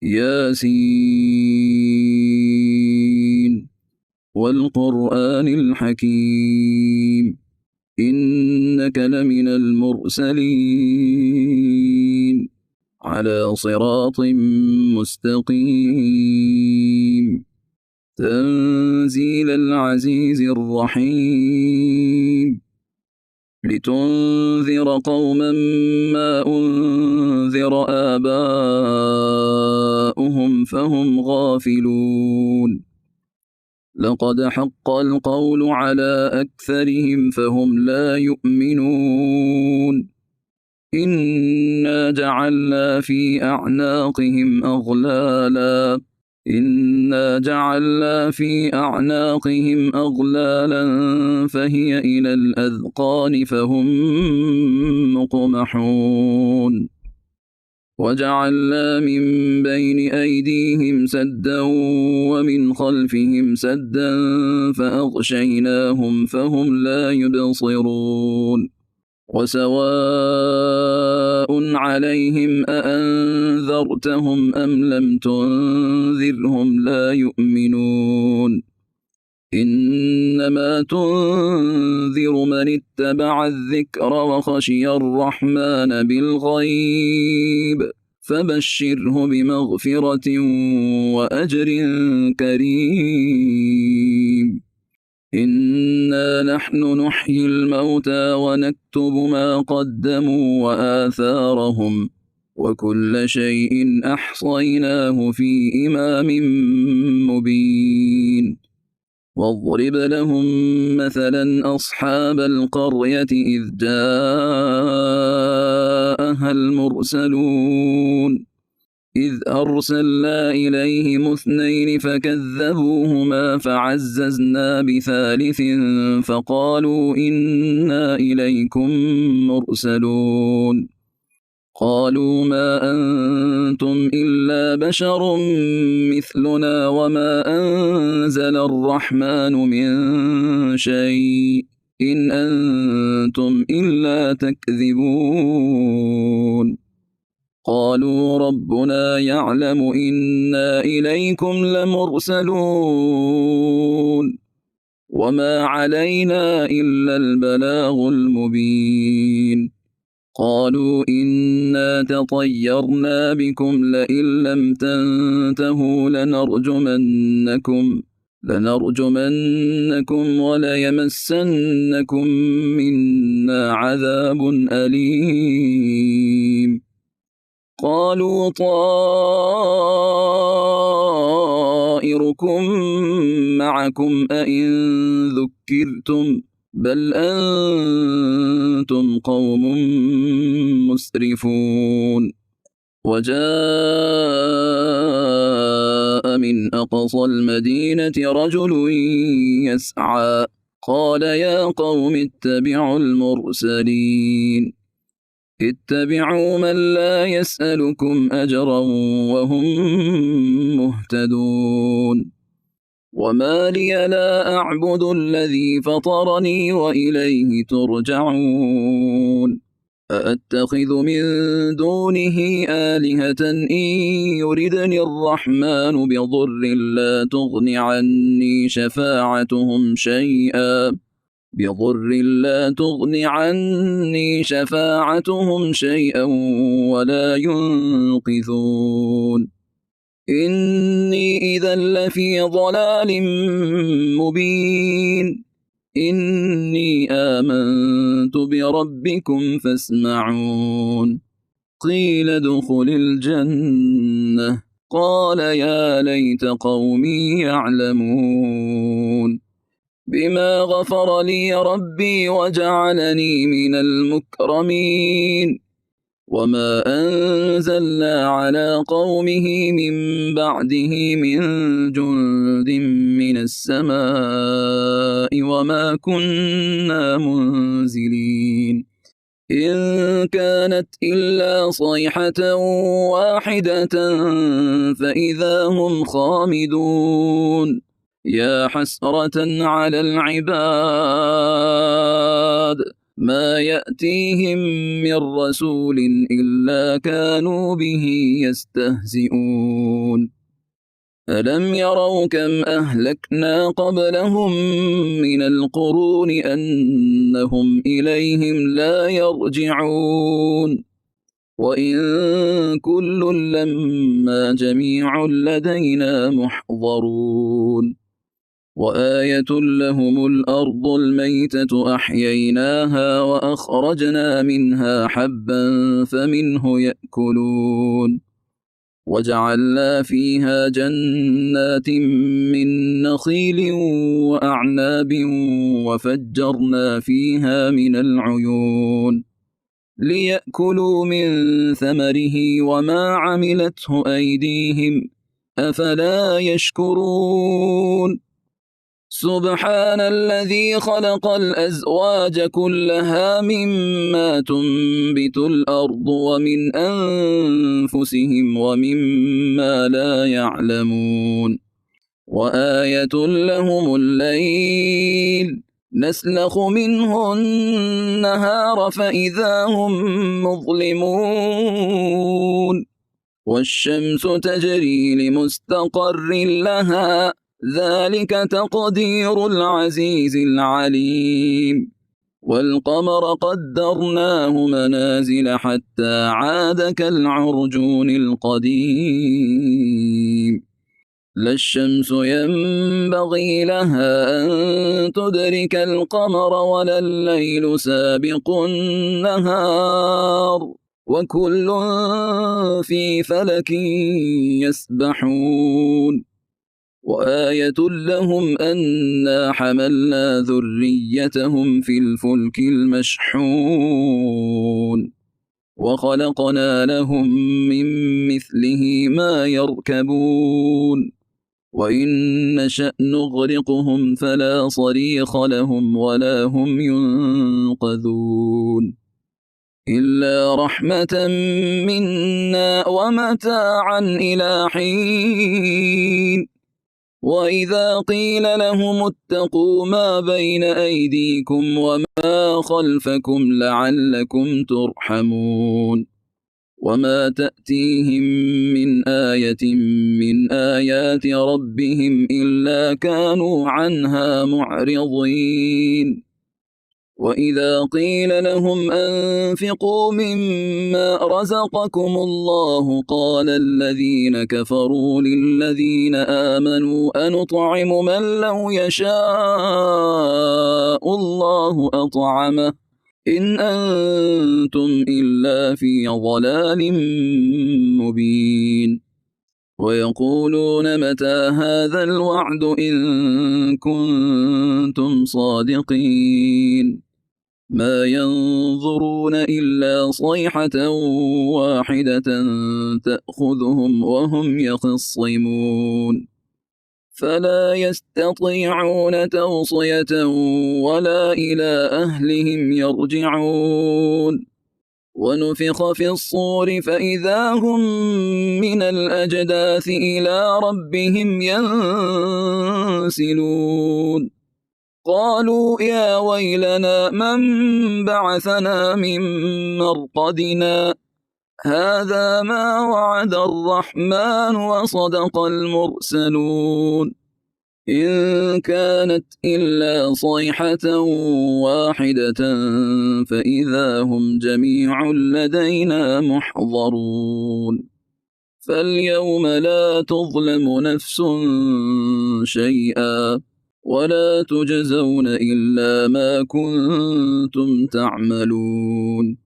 ياسين والقرآن الحكيم إنك لمن المرسلين على صراط مستقيم تنزيل العزيز الرحيم لتنذر قوما ما أنذر آباؤهم فهم غافلون لقد حق القول على أكثرهم فهم لا يؤمنون إنا جعلنا في أعناقهم أغلالا فهي إلى الأذقان فهم مقمحون وجعلنا من بين أيديهم سدا ومن خلفهم سدا فأغشيناهم فهم لا يبصرون وسواء عليهم أأنذرتهم أم لم تنذرهم لا يؤمنون إنما تنذر من اتبع الذكر وخشي الرحمن بالغيب فبشره بمغفرة وأجر كريم إنا نحن نحيي الموتى ونكتب ما قدموا وآثارهم وكل شيء أحصيناه في إمام مبين واضرب لهم مثلا أصحاب القرية إذ جاءها المرسلون إذ أرسلنا إليهم 2 فكذبوهما فعززنا بثالث فقالوا إنا إليكم مرسلون قالوا ما أنتم إلا بشر مثلنا وما أنزل الرحمن من شيء إن أنتم إلا تكذبون قالوا ربنا يعلم إنا إليكم لمرسلون وما علينا إلا البلاغ المبين قالوا إنا تطيرنا بكم لئن لم تنتهوا لنرجمنكم وليمسنكم منا عذاب أليم قالوا طائركم معكم أئن ذكرتم بل أنتم قوم مسرفون وجاء من أقصى المدينة رجل يسعى قال يا قوم اتبعوا المرسلين اتبعوا من لا يسألكم أجرا وهم مهتدون وما لي لا أعبد الذي فطرني وإليه ترجعون أأتخذ من دونه آلهة إن يردني الرحمن بضر لا تغن عني شفاعتهم شيئا ولا ينقذون إني إذا لفي ضلال مبين إني آمنت بربكم فاسمعون قيل ادخل الجنة قال يا ليت قومي يعلمون بما غفر لي ربي وجعلني من المكرمين وما أنزلنا على قومه من بعده من جند من السماء وما كنا منزلين إن كانت إلا صيحة واحدة فإذا هم خامدون يا حسرة على العباد ما يأتيهم من رسول إلا كانوا به يستهزئون ألم يروا كم أهلكنا قبلهم من القرون أنهم إليهم لا يرجعون وإن كل لما جميع لدينا محضرون وآية لهم الأرض الميتة أحييناها وأخرجنا منها حبا فمنه يأكلون وجعلنا فيها جنات من نخيل وأعناب وفجرنا فيها من العيون ليأكلوا من ثمره وما عملته أيديهم أفلا يشكرون سبحان الذي خلق الأزواج كلها مما تنبت الأرض ومن أنفسهم ومما لا يعلمون وآية لهم الليل نسلخ منه النهار فإذا هم مظلمون والشمس تجري لمستقر لها ذلك تقدير العزيز العليم والقمر قدرناه منازل حتى عاد كالعرجون القديم لا الشمس ينبغي لها أن تدرك القمر ولا الليل سابق النهار وكل في فلك يسبحون وآية لهم أنا حملنا ذريتهم في الفلك المشحون وخلقنا لهم من مثله ما يركبون وإن نشأ نغرقهم فلا صريخ لهم ولا هم ينقذون إلا رحمة منا ومتاعا إلى حين وإذا قيل لهم اتقوا ما بين أيديكم وما خلفكم لعلكم ترحمون وما تأتيهم من آية من آيات ربهم إلا كانوا عنها معرضين وإذا قيل لهم أنفقوا مما رزقكم الله قال الذين كفروا للذين آمنوا أنطعم من لو يشاء الله أطعمه إن أنتم إلا في ضلال مبين ويقولون متى هذا الوعد إن كنتم صادقين ما ينظرون إلا صيحة واحدة تأخذهم وهم يخصمون فلا يستطيعون توصية ولا إلى أهلهم يرجعون ونفخ في الصور فإذا هم من الأجداث إلى ربهم ينسلون قالوا يا ويلنا من بعثنا من مرقدنا هذا ما وعد الرحمن وصدق المرسلون إن كانت إلا صيحة واحدة فإذا هم جميع لدينا محضرون فاليوم لا تظلم نفس شيئا ولا تجزون إلا ما كنتم تعملون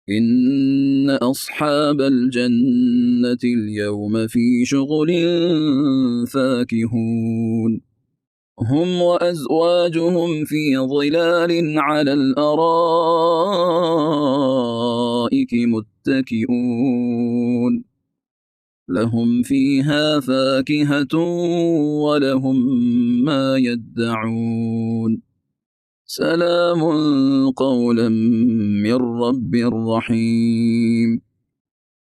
إن أصحاب الجنة اليوم في شغل فاكهون هم وأزواجهم في ظلال على الأرائك متكئون لهم فيها فاكهة ولهم ما يدعون سلام قولا من رب رحيم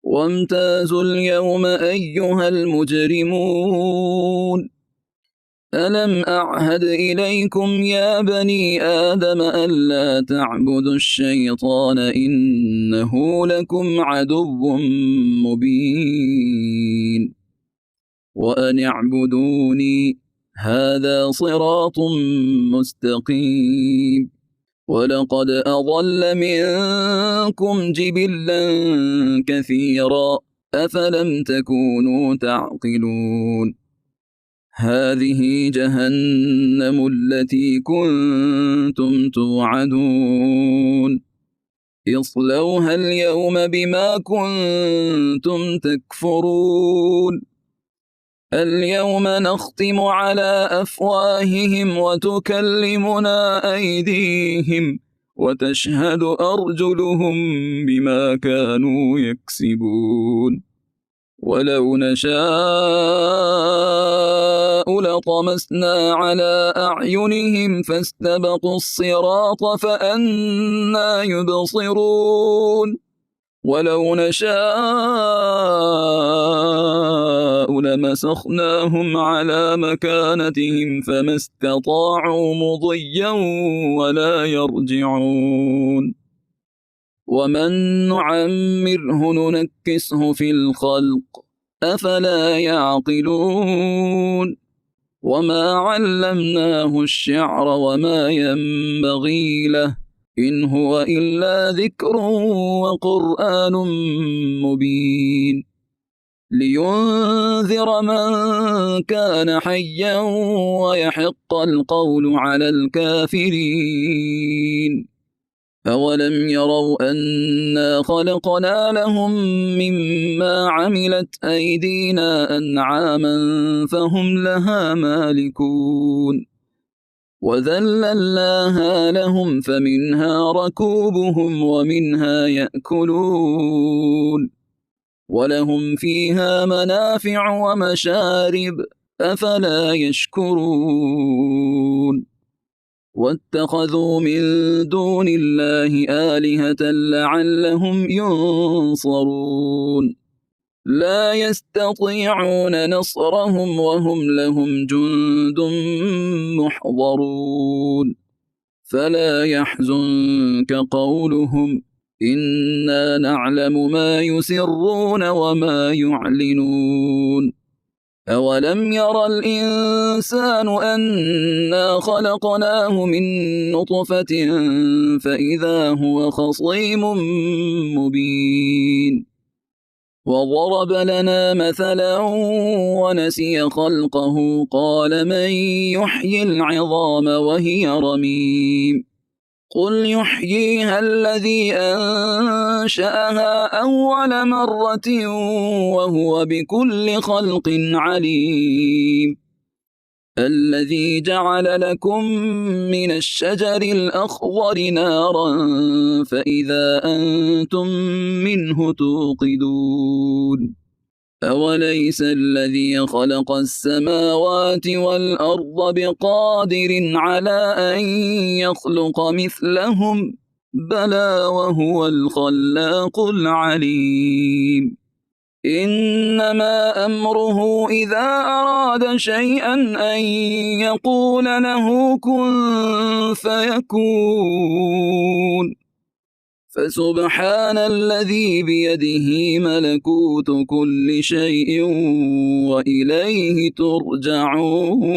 وامتازوا اليوم أيها المجرمون ألم أعهد إليكم يا بني آدم ألا تعبدوا الشيطان إنه لكم عدو مبين وأن اعبدوني هذا صراط مستقيم. ولقد أضل منكم جبلا كثيرا أفلم تكونوا تعقلون. هذه جهنم التي كنتم توعدون اصلوها اليوم بما كنتم تكفرون. اليوم نختم على أفواههم وتكلمنا أيديهم وتشهد أرجلهم بما كانوا يكسبون. ولو نشاء لطمسنا على أعينهم فاستبقوا الصراط فأنى يبصرون. ولو نشاء لمسخناهم على مكانتهم فما استطاعوا مضيا ولا يرجعون. ومن نعمره ننكسه في الخلق أفلا يعقلون. وما علمناه الشعر وما ينبغي له إن هو إلا ذكر وقرآن مبين لينذر من كان حيا ويحق القول على الكافرين. أولم يروا أنا خلقنا لهم مما عملت أيدينا أنعاما فهم لها مالكون وذللناها لهم فمنها ركوبهم ومنها يأكلون ولهم فيها منافع ومشارب أفلا يشكرون. واتخذوا من دون الله آلهة لعلهم ينصرون لا يستطيعون نصرهم وهم لهم جند محضرون. فلا يحزنك قولهم إنا نعلم ما يسرون وما يعلنون. أولم ير الإنسان أنا خلقناه من نطفة فإذا هو خصيم مبين. وضرب لنا مثلا ونسي خلقه قال من يحيي العظام وهي رميم قل يحييها الذي أنشأها أول مرة وهو بكل خلق عليم. الذي جعل لكم من الشجر الأخضر نارا فإذا أنتم منه توقدون. أوليس الذي خلق السماوات والأرض بقادر على أن يخلق مثلهم بلى وهو الخلاق العليم. إنما أمره إذا أراد شيئا أن يقول له كن فيكون. فسبحان الذي بيده ملكوت كل شيء وإليه ترجعون.